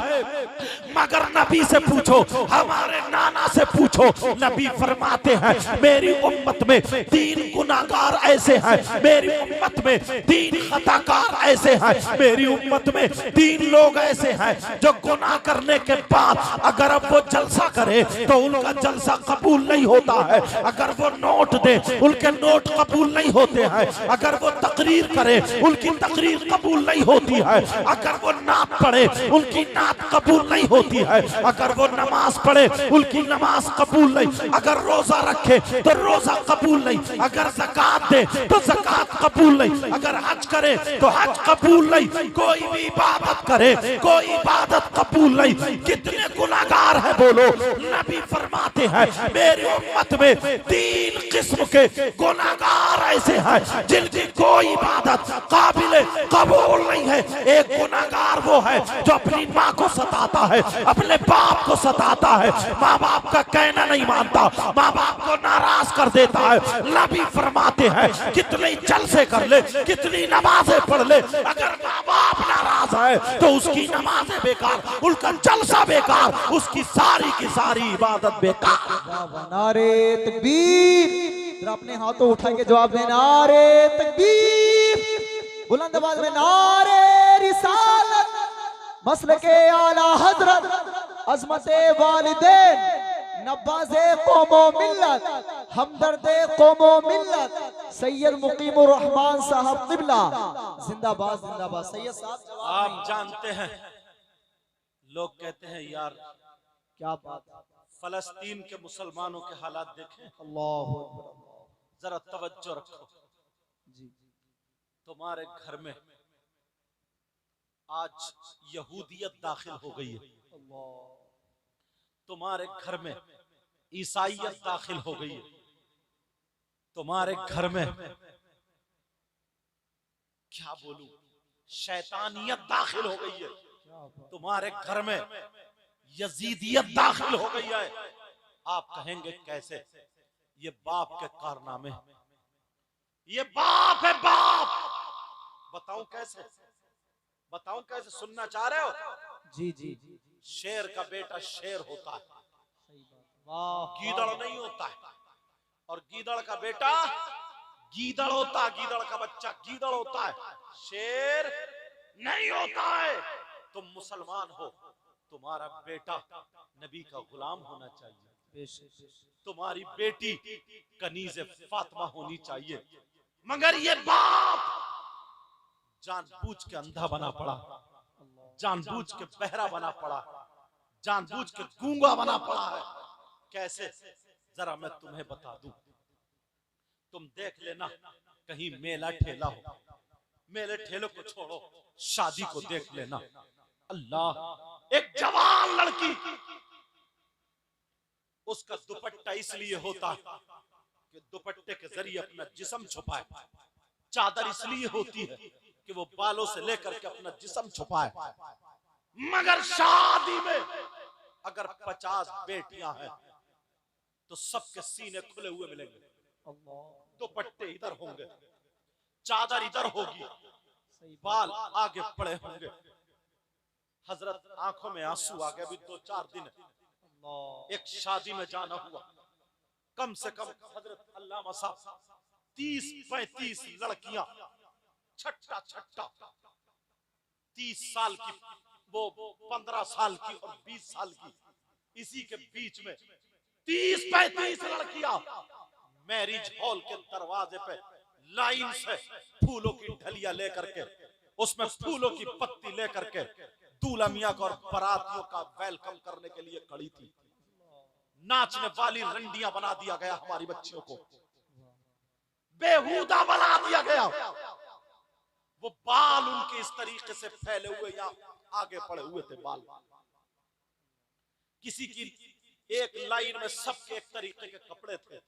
मगर नबी से पूछो, हमारे नाना से पूछो। नबी फरमाते हैं मेरी उम्मत में 3 गुनाहगार ऐसे हैं, मेरी उम्मत में 3 खताकार ऐसे हैं, मेरी उम्मत में 3 लोग ऐसे हैं जो गुनाह करने के बाद अगर अब वो जलसा करे तो उनका जलसा कबूल नहीं होता है, अगर वो नोट दे उनके नोट कबूल नहीं होते हैं, अगर वो तकरीर करे उनकी तकरीर कबूल नहीं होती है, अगर वो नात पढ़े उनकी नात कबूल नहीं होती है, अगर वो नमाज पढ़े उनकी नमाज कबूल नहीं, अगर रोजा रखे तो रोजा कबूल नहीं, अगर ज़कात दे तो ज़कात कबूल नहीं, अगर हज करे तो हज कबूल नहीं, कोई भी इबादत करे कोई इबादत कबूल नहीं। कितने गुनाहगार हैं बोलो? नबी फरमाते हैं मेरी उम्मत में 3 किस्म के गुनाहगार ऐसे हैं जिनकी कोई इबादत काबिल कबूल नहीं है। एक गुनाहगार वो है जो अपनी माँ को सताता है, अपने बाप को सताता है, माँ बाप का कहना नहीं मानता, माँ बाप को नाराज कर देता है। नबी फरमाते हैं कितने जलसे कर ले, कितनी नमाजें पढ़ ले, अगर माँ बाप नाराज है तो उसकी नमाजें बेकार, उनका जलसा बेकार, उसकी सारी की सारी इबादत बेकार। नारे तकबीर, जरा अपने हाथों उठा के जवाब दें, नारे तकबीर, बुलंद आवाज में नारे रिसालत, मसलके आला हजरत, अजमते वालिदैन, नब्बाज़े कौमो मिल्लत, हमदर्दे कौमो मिल्लत, सैयद मुकीमुर रहमान साहब क़िबला जिंदाबाद जिंदाबाद। सैयद साहब जवाब आप नहीं। जानते हैं, लोग कहते हैं यार क्या बात है। फलस्तीन के मुसलमानों के हालात देखें, अल्लाहु अकबर। जरा तवज्जो रखो। जी तुम्हारे घर में आज यहूदियत दाखिल हो गई है, अल्लाह। तुम्हारे घर में ईसाईयत दाखिल हो गई है, तुम्हारे घर में क्या बोलूं शैतानियत दाखिल हो गई है, तुम्हारे घर में यजीदियत दाखिल हो गई है। आप कहेंगे कैसे? ये बाप के कारनामे, ये बाप है बाप। बताऊं कैसे? बताऊं कैसे? सुनना चाह रहे हो? जी जी शेर का बेटा शेर होता है, सही बात। वाह। गीदड़ नहीं होता है। और गीदड़ का बेटा गीदड़ होता है, गीदड़ का बच्चा गीदड़ होता है, शेर नहीं होता है। तुम मुसलमान हो, तुम्हारा बेटा नबी का गुलाम होना चाहिए, तुम्हारी बेटी कनीज़े फातिमा होनी चाहिए। मगर ये बाप जानबूझ के अंधा बना पड़ा, जानबूझ के बहरा बना पड़ा, जानबूझ के गूंगा बना पड़ा है। कैसे? जरा मैं तुम्हें बता दूं। तुम देख लेना, कहीं मेला ठेला हो, मेले ठेलों को छोड़ो, शादी को देख लेना। अल्लाह, एक जवान लड़की, उसका दुपट्टा इसलिए होता है कि दुपट्टे के जरिए अपना जिस्म छुपाए, चादर इसलिए होती है कि वो बालों से लेकर के अपना जिस्म छुपाए। मगर शादी में अगर 50 बेटियां हैं तो सबके सीने खुले हुए मिलेंगे, दुपट्टे इधर होंगे, चादर इधर होगी, बाल आगे पड़े होंगे। हजरत आंखों में आंसू आ गए। अभी 2-4 दिन एक शादी में जाना हुआ, कम से कम हजरत अल्लामा साहब 30-35 लड़कियां, छट्टा छट्टा, 30 साल की, वो 15 साल की और 20 साल की, इसी के बीच में 30-35 लड़कियां मैरिज हॉल के दरवाजे पे लाइन से फूलों की ढलिया लेकर के, उसमें फूलों की पत्ती लेकर के दूल्हा मियां को और बारातियों का वेलकम करने के लिए खड़ी थी। नाचने वाली रंडियां बना दिया गया, हमारी बच्चियों को बेहुदा बना दिया गया। वो बाल उनके इस तरीके से फैले हुए या आगे पड़े हुए थे बाल, किसी की एक लाइन में सबके एक तरीके के कपड़े थे,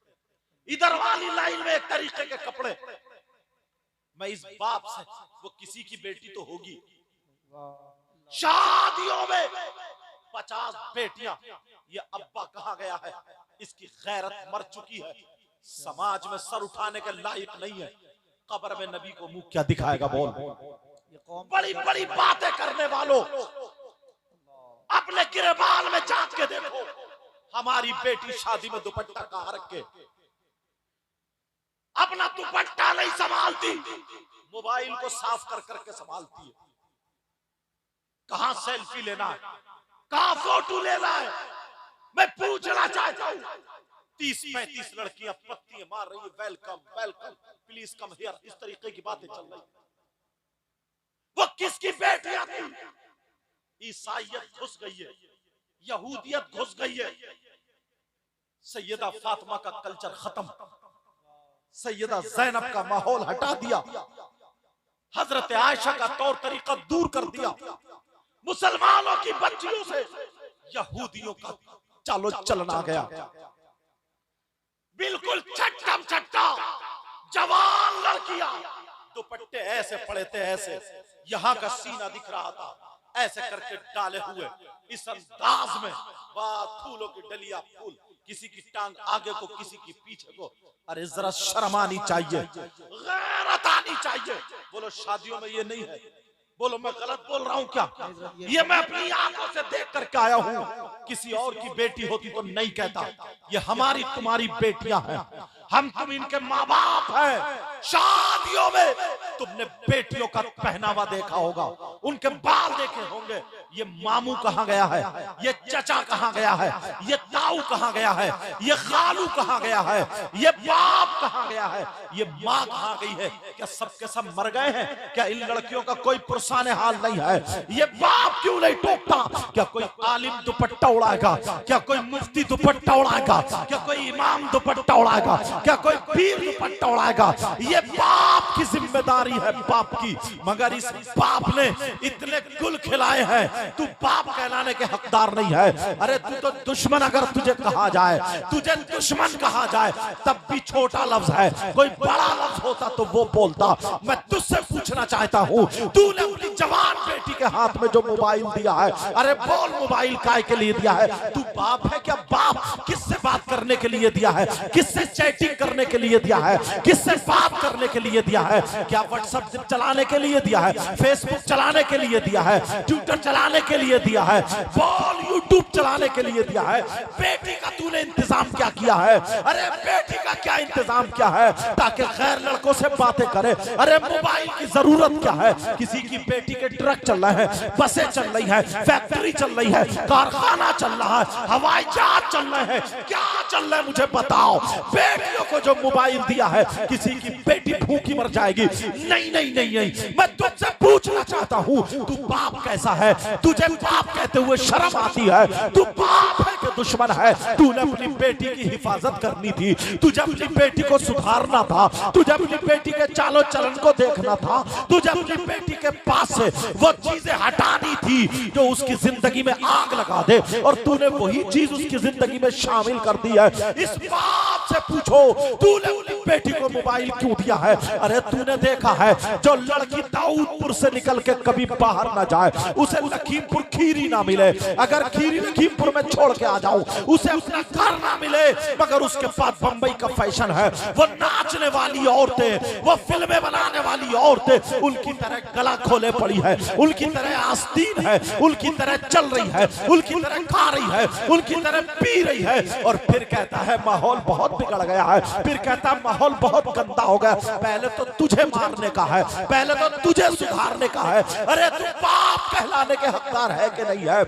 इधर वाली लाइन में एक तरीके के कपड़े। मैं इस बाप से, वो किसी की बेटी तो होगी, शादियों में 50 बेटियां, ये अब्बा कहाँ गया है? इसकी गैरत मर चुकी है, समाज में सर उठाने के लायक नहीं है। कब्र में नबी को मुंह क्या दिखाएगा? बोल। बड़ी बड़ी बातें करने वालों, अपने गिरबान में झांक के देखो, हमारी बेटी शादी में दुपट्टा कहाँ रखे, अपना दुपट्टा नहीं संभालती, मोबाइल को साफ कर करके संभालती है। कहां सेल्फी लेना है, कहां फोटो लेना है। मैं पूछना चाहता हूं, 30-35 लड़कियां पत्ती मार रही है, welcome welcome, please come here, इस तरीके की बातें चल रही। वो किसकी बेटियां थी? ईसाईयत घुस गई है, यहूदियत घुस गई है। सैयदा फातिमा का कल्चर खत्म, सैयदा ज़ैनब का माहौल हटा दिया, हजरत आयशा का तौर तरीका दूर कर दिया, मुसलमानों की बच्चियों से यहूदियों का चालो चलन आ गया। बिल्कुल छट्टम छट्टा जवान लड़कियां, दुपट्टे ऐसे पड़े थे, ऐसे यहाँ का सीना दिख रहा था, ऐसे करके डाले हुए, इस अंदाज में, बात फूलों की डलिया, फूल किसी की टांग आगे को, किसी की पीछे को। अरे जरा शर्म आनी चाहिए, गैरत आनी चाहिए। बोलो शादियों में ये नहीं है। बोलो मैं गलत बोल रहा हूँ क्या? ये मैं अपनी आंखों से देख करके आया हूँ। किसी और की बेटी होती तो नहीं कहता, ये हमारी तुम्हारी बेटियां हैं, हम तुम इनके माँ बाप हैं। शादियों में तुमने बेटियों का पहनावा देखा होगा, उनके बाल देखे होंगे, ये मामू कहाँ गया है, ये चचा कहाँ गया है, ये ताऊ कहाँ गया है, ये खालू कहाँ गया है, ये बाप कहाँ गया है, ये माँ कहाँ गई है? क्या सबके सब मर गए हैं? क्या इन लड़कियों का कोई पुरसाने हाल नहीं है? ये बाप क्यों नहीं टोकता? क्या कोई आलिम दुपट्टा उड़ाएगा? क्या कोई मुफ्ती दुपट्टा उड़ाएगा? क्या कोई इमाम दुपट्टा उड़ाएगा? क्या कोई पीर दुपट्टा उड़ाएगा? ये बाप की जिम्मेदारी है, बाप की। मगर इस बाप ने इतने गुल खिलाए हैं, तू बाप कहलाने के हकदार नहीं है। अरे तू तो दुश्मन, अगर तुझे कहा जाए, तुझे दुश्मन कहा जाए तब भी छोटा लफ्ज है। कोई बड़ा लफ्ज होता तो वो बोलता। मैं तुझसे पूछना चाहता हूँ, तूने अपनी जवान बेटी के हाथ में जो मोबाइल दिया है, अरे बोल मोबाइल काय के लिए दिया है? तू बाप है क्या? बाप किससे बात करने के लिए दिया है? किससे चैटिंग करने के लिए दिया है? किससे बात करने के लिए दिया है? क्या व्हाट्सएप चलाने के लिए दिया है? फेसबुक चलाने के लिए दिया है? ट्विटर चलाने के लिए दिया है? बोल यूट्यूब चलाने के लिए दिया है? बेटी का तूने इंतजाम क्या किया है? अरे बेटी का क्या इंतजाम क्या है ताकि गैर लड़कों से बातें करे? अरे मोबाइल की जरूरत क्या है? किसी की बेटी के ट्रक चल रहे हैं, बसें चल रही है, फैक्ट्री चल रही है, कारखाना चल रहा है, हवाई जहाज चल रहे हैं, क्या चल रहा है मुझे बताओ। बेटियों को जो मोबाइल दिया है, किसी की बेटी भूखी मर जाएगी। नहीं नहीं नहीं नहीं, मैं तुझसे पूछना चाहता हूँ, तू बाप कैसा है? तुझे बाप कहते हुए शर्म आती है? तू बाप है कि दुश्मन है? तूने अपनी बेटी की हिफाजत करनी थी, तुझे अपनी बेटी को सुधारना था, तुझे अपनी बेटी के चालो चलन को देखना था, तुझे अपनी बेटी के पास से वो चीजें हटानी थी जो उसकी जिंदगी में आग लगा दे, और तूने वही चीज उसकी जिंदगी में शामिल कर दी है। इस बाप से पूछो, तूने अपनी बेटी को मोबाइल क्यों दिया है? अरे तूने देखा है, जो लड़की दाऊदपुर से निकल के कभी बाहर ना जाए, उसे लखीमपुर खीरी ना मिले, अगर खीरी लखीमपुर में छोड़ के आ जाऊं, उसे अपना घर ना मिले, मगर उसके पास बंबई का फैशन है। वो नाचने वाली औरतें, वो फिल्में बनाने वाली औरतें उनकी तरह गला खोले पड़ी है, उनकी तरह आस्तीन है, उनकी तरह चल रही है, उनकी तरह खा रही है, उनकी तरह पी रही है, और फिर कहता है माहौल बहुत बिगड़ गया है, फिर कहता है माहौल बहुत गंदा हो गया। पहले तो तुझे मारने का है, पहले तो तुझे सुधारने का है। अरे तू बाप कहलाने के हकदार है कि नहीं है?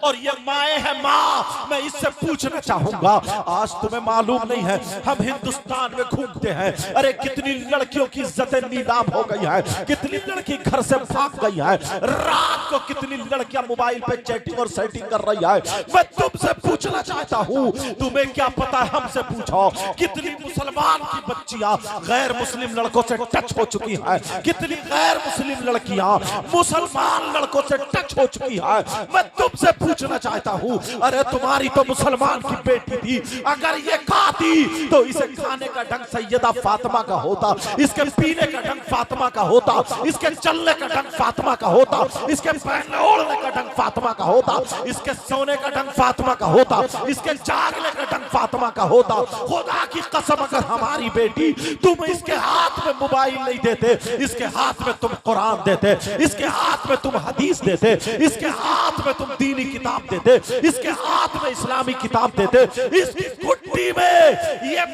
और ये माए है माँ, मैं इससे पूछना चाहूंगा, आज तुम्हें मालूम नहीं है, हम हिंदुस्तान में घूमते हैं, अरे कितनी लड़कियों की इज्जतें नीलाम हो गई है, कितनी लड़की घर से भाग गई है, रात को कितनी लड़कियां मोबाइल पे चैटिंग और सेटिंग कर रही है। मैं तुमसे पूछना चाहता हूँ, तुम्हें क्या पता है? हमसे पूछो, कितनी मुसलमान की बच्चियां गैर मुस्लिम लड़कों से टच हो चुकी है, कितनी गैर मुस्लिम लड़कियां मुसलमान लड़कों से टच हो चुकी है। मैं तुमसे पूछना चाहता हूँ, अरे तुम्हारी तो मुसलमान की बेटी थी, अगर ये खाती तो इसे खाने का ढंग सैयदा फातिमा का होता, इसके पीने का ढंग फातिमा का होता, इसके चलने का ढंग फातिमा का होता, इसके पहनने ओढ़ने का ढंग फातिमा का होता, इसके सोने का ढंग फातिमा का होता, इसके जागने का ढंग फातिमा का होता। खुदा की कसम, अगर हमारी बेटी, तुम इसके हाथ में मोबाइल नहीं देते, इसके हाथ में तुम कुरान देते, इसके हाथ में तुम हदीस देते, इसके हाथ में तुम दीनी किताब देते, इसके हाथ में इस्लामी किताब देते, इसकी कुट्टी में ये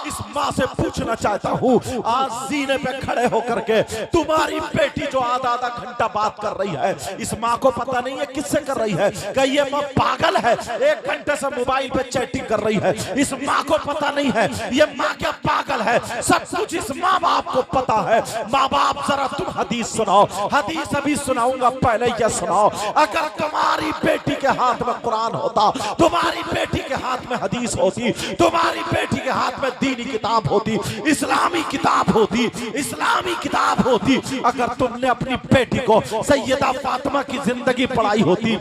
इस माँ से पूछना चाहता हूँ, आज सीने पे खड़े होकर के तुम्हारी बेटी जो आधा आधा घंटा बात कर रही है, इस माँ को पता नहीं है किससे कर रही है? क्या ये माँ पागल है? 1 घंटे से मोबाइल पे चैटिंग कर रही है, इस माँ को पता नहीं है ये माँ क्या पागल है? सब कुछ इस माँ बाप को पता है। माँ बाप जरा तुम हदीस सुनाओ, हदीस अभी सुनाऊंगा, पहले ये सुनाओ, अगर तुम्हारी बेटी के हाथ में कुरान होता, तुम्हारी बेटी के हाथ में हदीस होती, तुम्हारी बेटी के हाथ में दीनी किताब होती, इस्लामी किताब होती, इस्लामी किताब होती, अगर तुमने अपनी बेटी को सैयदा फातिमा की जिंदगी पढ़ाई होती,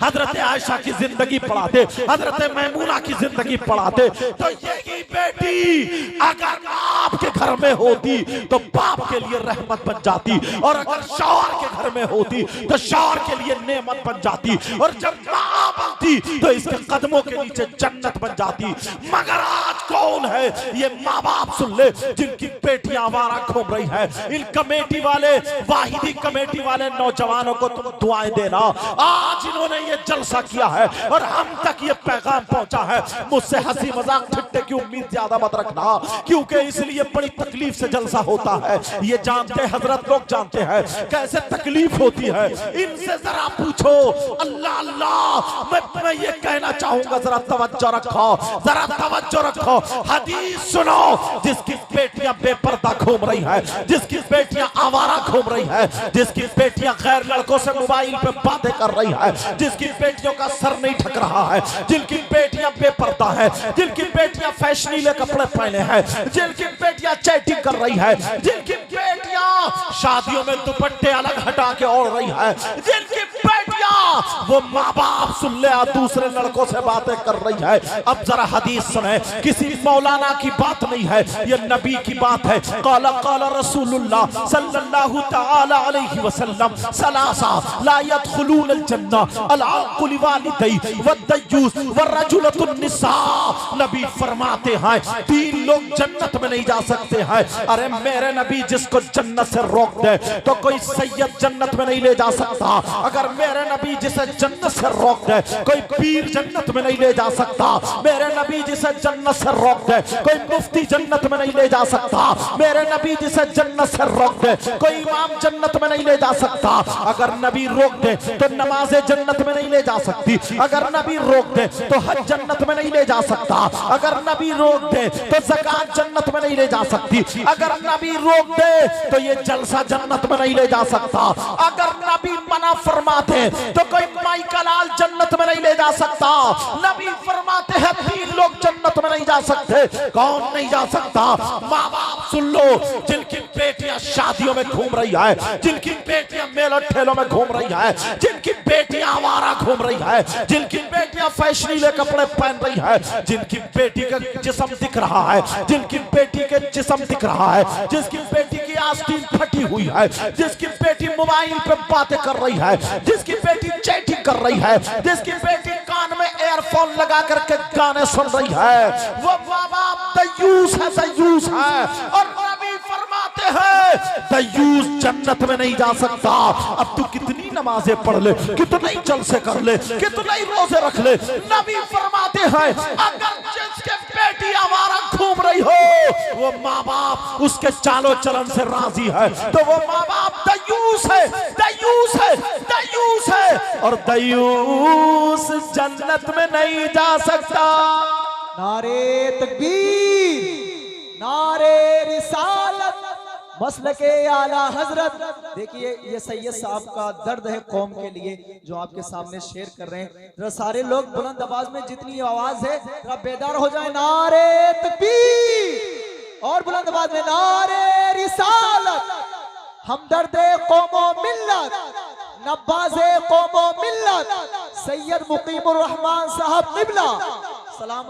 हजरत आयशा की जिंदगी पढ़ाते, हजरत मैमूना की जिंदगी पढ़ाते, तो यही बेटी अगर बाप के घर में होती तो बाप के लिए रहमत बन जाती, और अगर शौहर के घर में होती तो शौहर के लिए नेमत बन जाती, और जब माँ बनती तो इसके कदमों के नीचे जन्नत बन जाती। मगर आज कौन है ये माँ बाप? सुन ले, जिनकी बेटियां आवारा घूम रही है, इन कमेटी वाले, वाहिदी कमेटी वाले नौजवानों को तुम दुआएं देना। आज इन्होंने ये जलसा किया है और हम तक ये पैगाम पहुंचा है, मुझसे हंसी मजाक ठट्टे की उम्मीद ज्यादा मत रखना, क्योंकि इसलिए बड़ी तकलीफ से जलसा होता है, ये जानते हजरत लोग जानते हैं कैसे तकलीफ होती है। इनसे जरा पूछो। अल्लाह अल्लाह, मैं ये कहना चाहूंगा, जरा तवज्जो रखो, जरा तवज्जो रखो। हदीस सुनो। जिसकी बेटियां बेपर्दा घूम रही है, जिसकी बेटियां आवारा घूम रही है, जिसकी बेटियां गैर लड़कों से मोबाइल पे बातें कर रही है, जिसकी बेटियों का सर नहीं ढक रहा है, जिनकी बेटियां बेपर्दा है, जिनकी बेटियां फैशनीले कपड़े पहने हैं, जिनकी बेटियां चैटिंग कर रही है, जिनकी बेटियां शादियों में दुपट्टे अलग हटा के ओढ़ रही है, जिनकी बेटियां वो माँ बाप सुन ले दूसरे लड़कों से बातें कर रही है। अब जरा हदीस सुने, किसी मौलाना की बात नहीं है, ये नबी की बात है। काला काला रसूलुल्लाह सल्लल्लाहु तआला अलैहि वसल्लम सलासा ला यदखुलून अल जन्ना अल अक़्क़ु लिवालिदै वद्दयूस वरजुलतुन निसा। नबी फरमाते हैं 3 लोग जन्नत में नहीं जा सकते हैं। अरे मेरे नबी जिसको जन्नत से रोक दे तो कोई सैयद जन्नत में नहीं ले जा सकता। अगर मेरे नबी जिसे जन्नत से रोक दे कोई पीर जन्नत में नहीं ले जा सकता। मेरे नबी जिसे जन्नत से रोक दे कोई मुफ्ती जन्नत में नहीं ले जा सकता। मेरे नबी जिसे जन्नत से रोक दे कोई इमाम जन्नत में नहीं ले जा सकता। अगर नबी रोक दे तो नमाज़ें जन्नत में नहीं ले जा सकती। अगर नबी रोक दे तो हज जन्नत में नहीं ले जा सकता। अगर नबी रोक दे तो ज़कात जन्नत में नहीं ले जा सकती। अगर नबी रोक दे तो ये जलसा जन्नत में नहीं ले जा सकता। अगर नबी मना फरमाते तो कोई माई का लाल जन्नत में नहीं ले जा सकता। नबी फरमाते हैं 3 लोग जन्नत में नहीं जा सकते। कौन नहीं जा सकता? माँ बाप सुन लो, जिनकी बेटियां शादियों में घूम रही है, जिनकी बेटियां मेलों ठेलों में घूम रही है, जिनकी बेटियां आवारा घूम रही है, जिनकी बेटियां फैशनीले कपड़े पहन रही है, जिनकी बेटी का जिस्म दिख रहा है, जिनकी बेटी के जिस्म दिख रहा है, जिसकी बेटी की आस्तीन फटी हुई है, जिसकी बेटी मोबाइल पे बातें कर रही है, जिसकी बेटी चैटिंग कर रही है, जिसकी बेटी कान में एयरफोन लगा करके गाने सुन रही है, वो माँ बाप दयूस है। और नबी फरमाते हैं दयूस जन्नत में नहीं जा सकता। अब तू कितनी नमाजें पढ़ ले, कितने जलसे कर ले, कितने रोजे रख ले, नबी फरमाते हैं अगर जिसके बेटी आवारा घूम रही हो वो माँ बाप उसके चालो चलन से राजी है तो वो माँ बाप दयूस है, दयूस है, दयूस है। और दयूस जन्नत में नहीं जा सकता। नारे तकबीर, नारे रिसालत, मसलके आला हजरत। देखिए ये सैयद साहब का दर्द है कौम के लिए जो आपके सामने शेयर कर रहे हैं। जरा सारे लोग बुलंद आवाज में, जितनी आवाज है जरा बेदार हो जाए। नारे तकबीर और बुलंद आवाज में नारे रिसालत। हमदर्दे कौमो मिल्लत, नब्बाज़े कौमो मिल्लत, सैयद मुकीमुर रहमान साहब किबला।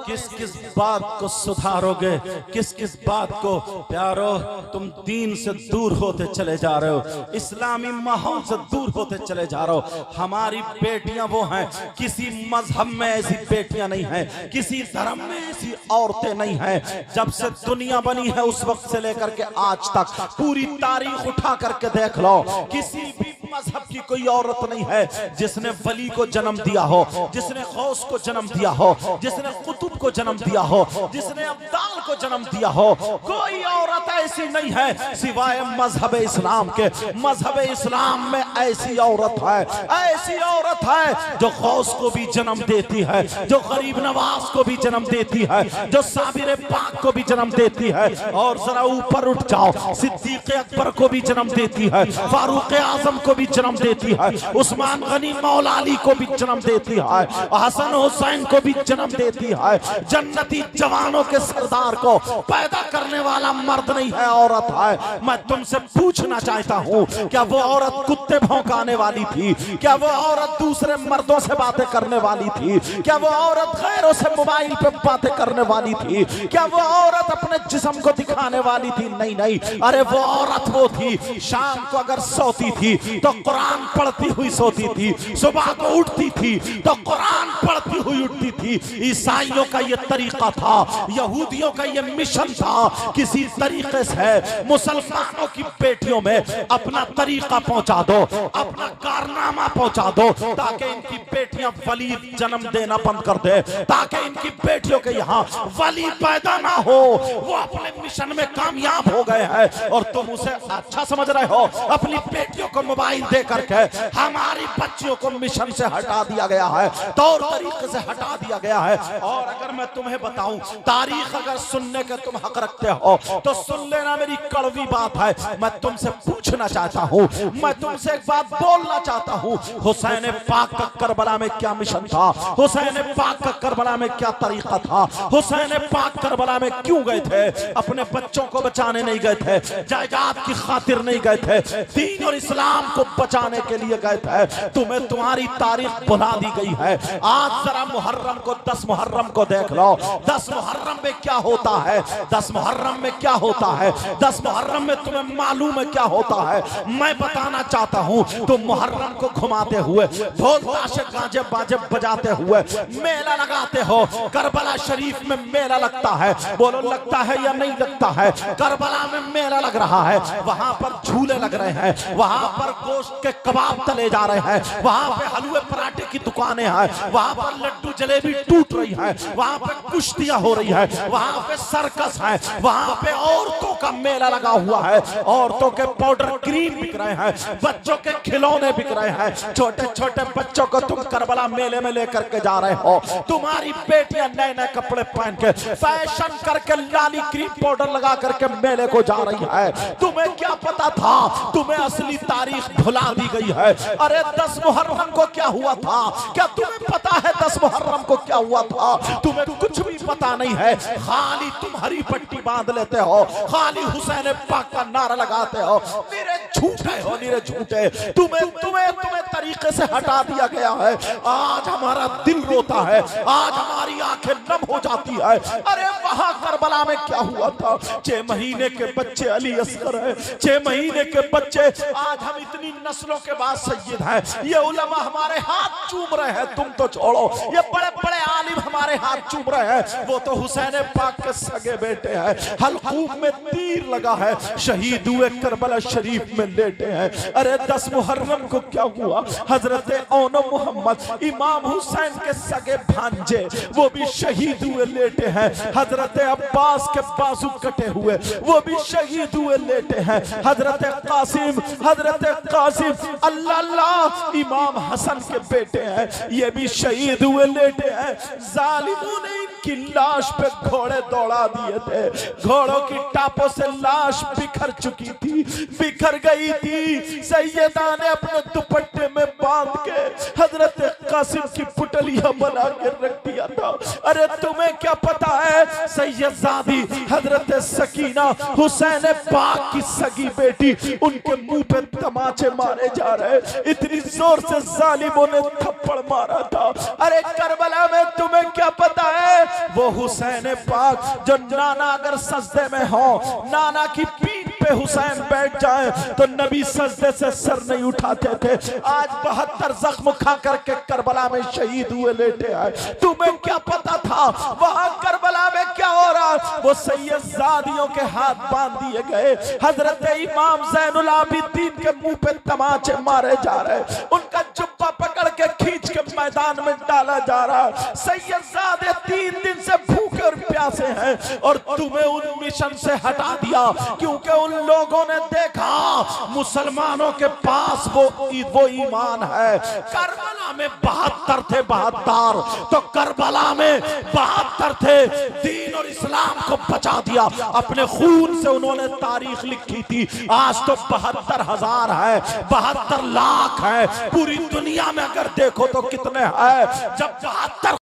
किस किस बात को सुधारोगे, किस किस बात को प्यारो? तुम दीन से दूर होते चले जा रहे हो, इस्लामी माहौल से दूर होते चले जा रहे हो। हमारी बेटियां वो हैं, किसी मजहब में ऐसी बेटियां नहीं हैं, किसी धर्म में ऐसी औरतें नहीं हैं। जब से दुनिया बनी है उस वक्त से लेकर के आज तक पूरी तारीख उठा करके देख लो, किसी भी मजहब की कोई औरत नहीं है जिसने वली को जन्म दिया हो, जिसने गौस को जन्म दिया हो, जिसने कुतुब को जन्म दिया हो, जिसने अब्दाल को जन्म दिया हो। कोई औरत ऐसी नहीं है सिवाय मजहब इस्लाम के। मजहब इस्लाम में ऐसी औरत है, ऐसी औरत है जो गौस को भी जन्म देती है, जो गरीब नवाज को भी जन्म देती है, जो साबिर पाक को भी जन्म देती है। और जरा ऊपर उठ जाओ, सिद्दीक अकबर को भी जन्म देती है, फारूक आजम को भी जन्म देती है, उस्मान गनी मौला अली को भी जन्म देती है, हसन हुसैन को भी जन्म देती है। जन्नती जवानों के सरदार को पैदा करने वाला मर्द नहीं है, औरत है। मैं तुमसे पूछना चाहता हूँ, क्या वो औरत कुत्ते भौंकाने वाली थी? क्या वो औरत दूसरे मर्दों से बातें करने वाली थी? क्या वो औरत गैरों से मोबाइल पे बातें करने वाली थी? क्या वो औरत अपने जिस्म को दिखाने वाली थी? नहीं नहीं, अरे वो औरत वो थी, शाम को अगर सोती थी तो कुरान पढ़ती हुई सोती थी, सुबह को उठती थी तो कुरान पढ़ती हुई उठती थी। ईसाइयों का ये तरीका था, यहूदियों का ये मिशन था, किसी तरीके से मुसलमानों की बेटियों में अपना तरीका पहुंचा दो, अपना कारनामा पहुंचा दो, ताकि इनकी बेटियां वली जन्म देना बंद कर दे, ताकि इनकी बेटियों के यहाँ वली पैदा ना हो। वो अपने मिशन में कामयाब हो गए हैं और तुम उसे अच्छा समझ रहे हो। अपनी बेटियों को मोबाइल दे करके हमारी बच्चियों को मिशन से हटा दिया गया है, तौर तरीके से हटा दिया गया है। और अगर मैं तुम्हें बताऊं, तारीख अगर सुनने के तुम हक रखते हो तो सुन लेना, मेरी कड़वी बात है। मैं तुमसे पूछना चाहता हूं, मैं तुमसे एक बात बोलना चाहता हूं, हुसैन पाक का करबला में क्या मिशन था? हुसैन पाक का करबला में क्या तरीका था? हुसैन पाक करबला में क्यों गए थे? अपने बच्चों को बचाने नहीं गए थे, जायदाद की खातिर नहीं गए थे, दीन और इस्लाम को बचाने के लिए गए थे। तुम्हें तुम्हारी तारीख भुला दी गई है। आज जरा मुहर्रम को, 10 मुहर्रम को देख लो। 10 मुहर्रम में क्या होता है? 10 मुहर्रम में क्या होता है? 10 मुहर्रम में तुम्हें मालूम है क्या होता है? मैं बताना चाहता हूं। तुम मुहर्रम को घुमाते हुए, ढोल ताशे गाजे बाजे बजाते हुए मेला लगाते हो। करबला शरीफ में मेला लगता है, बोलो लगता है या नहीं लगता है? करबला में मेला लग रहा है, वहां पर झूले लग रहे हैं, वहां पर गोश्त के कबाब तले जा रहे हैं, वहां पे हलवे पराठे की दुकानें हैं, वहां पर लड्डू जलेबी टूट रही है, वहां पे कुश्तियां हो रही है, वहां पे सर्कस है, वहां पे औरतों का मेला लगा हुआ है। औरतों के पाउडर क्रीम बिक रहे हैं, बच्चों के खिलौने बिक रहे हैं। छोटे छोटे बच्चों को तुम करबला मेले में लेकर के जा रहे हो। तुम्हारी बेटियां नए नए कपड़े पहन के, फैशन करके, लाली क्रीम पाउडर लगा करके मेले को जा रही है। तुम्हें क्या पता था? तुम्हें असली तारीख भुला दी गई है। अरे 10 मुहर्रम को क्या हुआ था? क्या तुम्हें पता है 10 मुहर्रम को क्या हुआ था? तुम्हें कुछ भी पता नहीं है। खाली तुम हरी पट्टी बांध लेते हो, खाली हुसैन पाक का नारा लगाते हो। मेरे झूठे हो, मेरे झूठे। तुम्हें तुम्हें तुम्हें तरीके से हटा दिया गया है। आज हमारा दिल रोता है, आज हमारी आंखें नम हो जाती है। अरे वहां करबला में क्या हुआ था? 6 महीने के बच्चे अली असगर है, 6 महीने के बच्चे। आज हम इतनी नस्लों के बाद सैयद हैं, ये उलमा हमारे हाथ चूम रहे हैं। तुम तो छोड़ो, ये बड़े बड़े आलिम हमारे हाथ चूम रहे हैं। वो तो हुसैन पाक के सगे बेटे हैं, हलकूम में तीर लगा है, शहीद हुए करबला शरीफ में लेटे हैं। अरे 10 मुहर्रम को क्या हुआ? हजरत औनो मोहम्मद इमाम हुसैन के सगे भांजे, वो भी शहीद हुए लेटे हैं। हजरत अब्बास के बाजू कटे हुए, वो भी शहीद हुए लेटे हैं। हजरत कासिम अल्लाह अल्लाह इमाम हसन के बेटे हैं, ये भी शहीद हुए लेटे हैं। जालिमों ने इनकी लाश पे घोड़े दौड़ा दिए थे, घोड़ों की टापों से लाश बिखर चुकी थी, बिखर गई थी। सैयदा ने अपने दुपट्टे में बांध के हजरत कासिम की पुतलियां बना के रख दिया था। अरे तुम्हें क्या पता है? सैयदजादी हजरत सकीना हुसैन पाक की सगी बेटी, उनके मुंह पे तमाचे मारे जा रहे, इतनी जोर से जालिमों ने थप्पड़ मारा था। अरे करबला में तुम्हें क्या पता है? वो हुसैन पाक जो नाना अगर सजदे में हो, नाना की पीठ पे हुसैन बैठ जाए तो नबी सजदे से सर नहीं उठाते थे। आज 72 जख्म खा करके करबला में शहीद हुए लेटे हैं। तुम्हें क्या पता था वहां करबला में क्या हो रहा? वो सैयदजादियों के हाथ बांध दिए गए, हजरत इमाम ज़ैनुल आबिदीन के मुंह पे तमाचे मारे जा रहे, उनका जुब्बा पकड़ के खींच के मैदान में डाला जा रहा। सैयदजादे 3 दिन से भूखे और प्यासे हैं और तुम्हें उन मिशन से हटा दिया, क्योंकि उन लोगों ने देखा मुसलमानों के पास वो ईमान है। करबला में 72 थे, 72 तो करबला में 72 थे। दीन और इस्लाम को बचा दिया, अपने खून से उन्होंने तारीख लिखी थी। आज तो 72,000 है, 72 लाख है। पूरी दुनिया में अगर देखो तो कितने हैं? जब 72